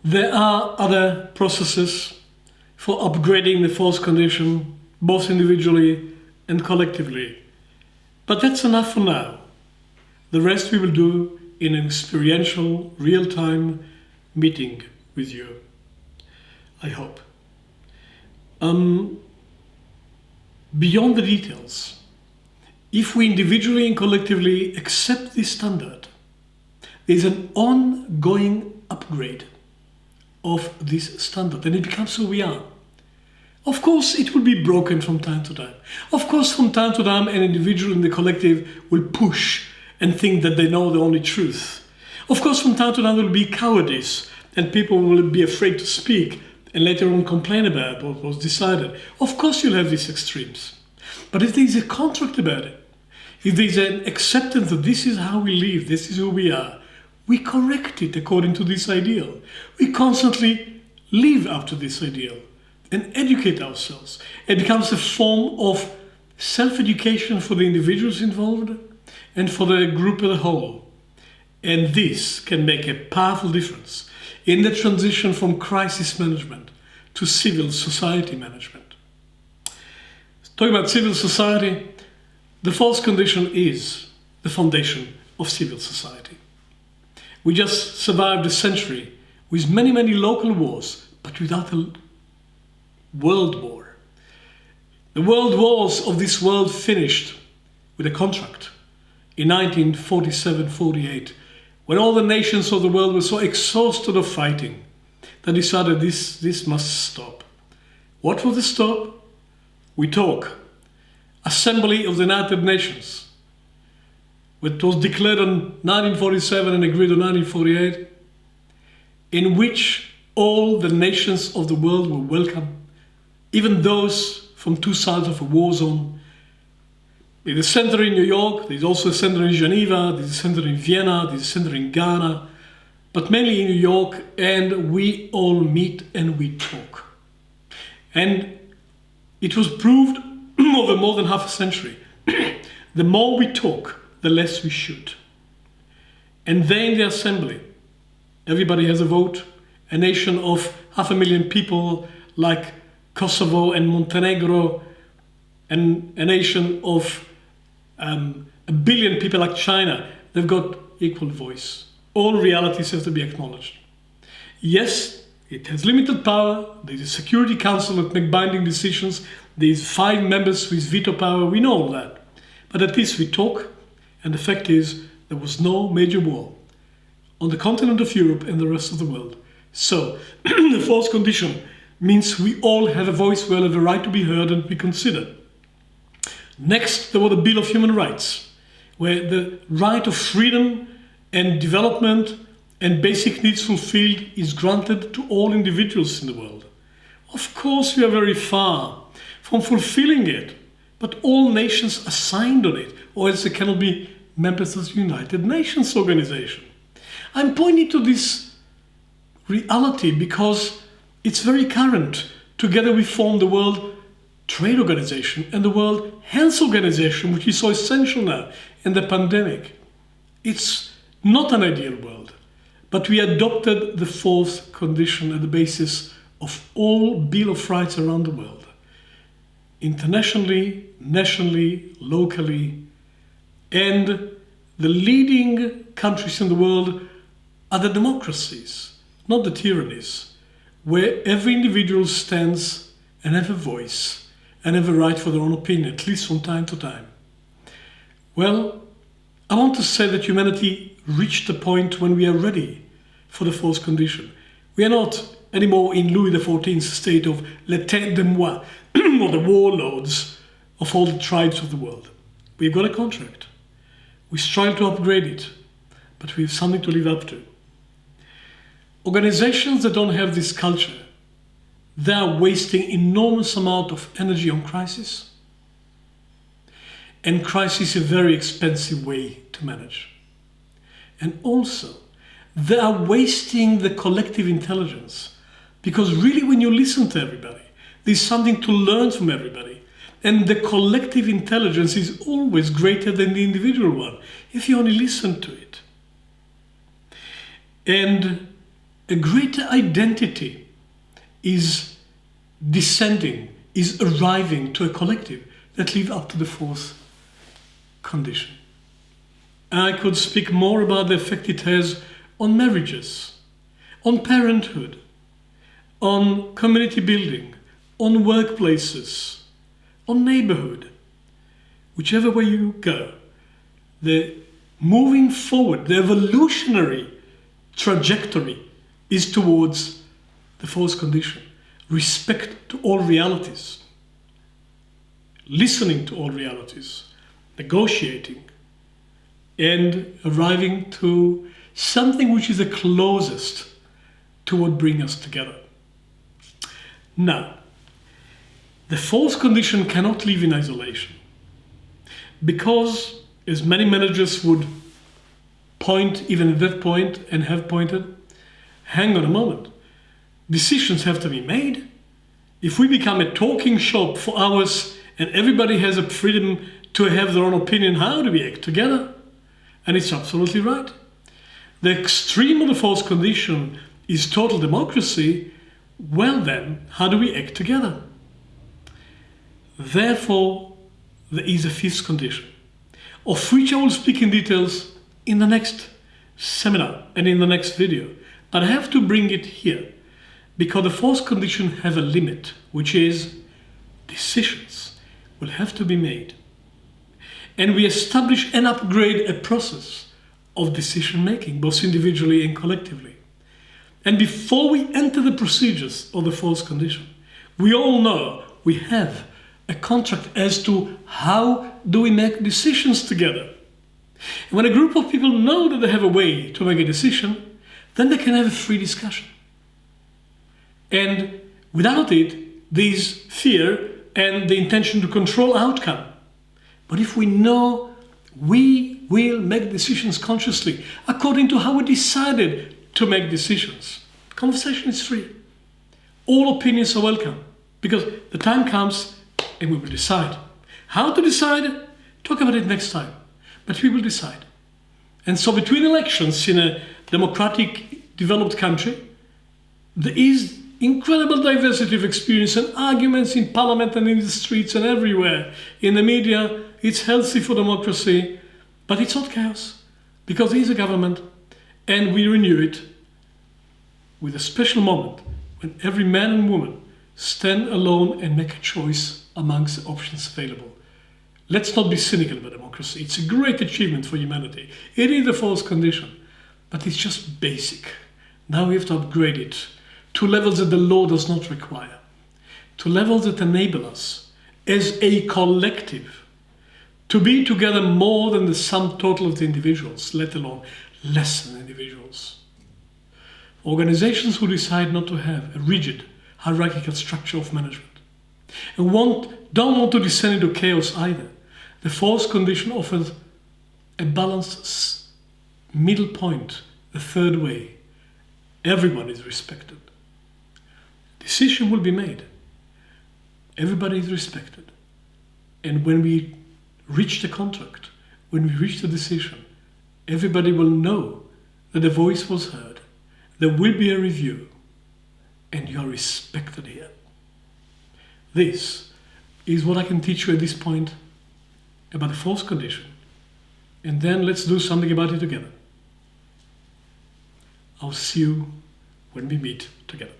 There are other processes for upgrading the fourth condition, both individually and collectively. But that's enough for now. The rest we will do in an experiential, real-time meeting with you, I hope. Beyond the details, if we individually and collectively accept this standard, there's an ongoing upgrade of this standard, and it becomes who we are. Of course, it will be broken from time to time. Of course, from time to time, an individual and the collective will push and think that they know the only truth. Of course, from time to time, there will be cowardice, and people will be afraid to speak and later on complain about what was decided. Of course, you'll have these extremes. But if there's a contract about it, if there's an acceptance that this is how we live, this is who we are, we correct it according to this ideal. We constantly live up to this ideal and educate ourselves. It becomes a form of self-education for the individuals involved and for the group as a whole. And this can make a powerful difference in the transition from crisis management to civil society management. Talking about civil society, the fourth condition is the foundation of civil society. We just survived a century with many, many local wars, but without a world war. The world wars of this world finished with a contract in 1947-48, when all the nations of the world were so exhausted of fighting that decided this must stop. What was the stop? We talk. Assembly of the United Nations, which was declared on 1947 and agreed on 1948, in which all the nations of the world were welcome, even those from two sides of a war zone. There's a center in New York, there's also a center in Geneva, there's a center in Vienna, there's a center in Ghana, but mainly in New York, and we all meet and we talk. And it was proved over more than half a century. The more we talk, the less we shoot. And then in the assembly, everybody has a vote. A nation of 500,000 people like Kosovo and Montenegro, and a nation of 1 billion people like China, they've got equal voice. All realities have to be acknowledged. Yes, it has limited power. There's a Security Council that make binding decisions. There's 5 members with veto power. We know all that. But at least we talk, and the fact is there was no major war on the continent of Europe and the rest of the world. So the fourth condition means we all have a voice, we all have a right to be heard and be considered. Next, there was the Bill of Human Rights, where the right of freedom and development and basic needs fulfilled is granted to all individuals in the world. Of course, we are very far from fulfilling it, but all nations are signed on it, or else they cannot be members of the United Nations organization. I'm pointing to this reality because it's very current. Together we form the World Trade Organization and the World Health Organization, which is so essential now in the pandemic. It's not an ideal world, but we adopted the fourth condition at the basis of all Bill of Rights around the world. Internationally, nationally, locally, and the leading countries in the world are the democracies, not the tyrannies, where every individual stands and have a voice and have a right for their own opinion, at least from time to time. Well, I want to say that humanity reached the point when we are ready for the fourth condition. We are not anymore in Louis XIV's state of les têtes de moi, or the warlords of all the tribes of the world. We've got a contract. We strive to upgrade it, but we have something to live up to. Organizations that don't have this culture, they are wasting enormous amount of energy on crisis. And crisis is a very expensive way to manage. And also, they are wasting the collective intelligence, because really when you listen to everybody, there's something to learn from everybody. And the collective intelligence is always greater than the individual one, if you only listen to it. And a greater identity is descending, is arriving to a collective that live up to the fourth condition. I could speak more about the effect it has on marriages, on parenthood, on community building, on workplaces, on neighborhood. Whichever way you go, the moving forward, the evolutionary trajectory is towards the fourth condition. Respect to all realities, listening to all realities, negotiating, and arriving to something which is the closest to what brings us together. Now, the fourth condition cannot live in isolation because, as many managers would point even at that point and have pointed, hang on a moment, decisions have to be made. If we become a talking shop for hours and everybody has a freedom to have their own opinion, how do we act together? And it's absolutely right. The extreme of the fourth condition is total democracy. Well then, how do we act together? Therefore, there is a fifth condition, of which I will speak in details in the next seminar and in the next video. But I have to bring it here because the fourth condition has a limit, which is decisions will have to be made. And we establish and upgrade a process of decision making, both individually and collectively. And before we enter the procedures of the fourth condition, we all know we have a contract as to how do we make decisions together. And when a group of people know that they have a way to make a decision, then they can have a free discussion. And without it, there is fear and the intention to control outcome. But if we know we will make decisions consciously according to how we decided to make decisions, conversation is free. All opinions are welcome because the time comes and we will decide. How to decide? Talk about it next time. But we will decide. And so between elections in a democratic, developed country, there is incredible diversity of experience and arguments in parliament and in the streets and everywhere. In the media, it's healthy for democracy, but it's not chaos because there is a government and we renew it with a special moment when every man and woman stand alone and make a choice amongst the options available. Let's not be cynical about democracy. It's a great achievement for humanity. It is the fourth condition, but it's just basic. Now we have to upgrade it to levels that the law does not require, to levels that enable us as a collective to be together more than the sum total of the individuals, let alone less than individuals. Organizations who decide not to have a rigid hierarchical structure of management and don't want to descend into chaos either. The fourth condition offers a balanced middle point, the third way. Everyone is respected. Decision will be made. Everybody is respected. And when we reach the contract, when we reach the decision, everybody will know that the voice was heard. There will be a review, and you are respected here. This is what I can teach you at this point about the fourth condition. And then let's do something about it together. I'll see you when we meet together.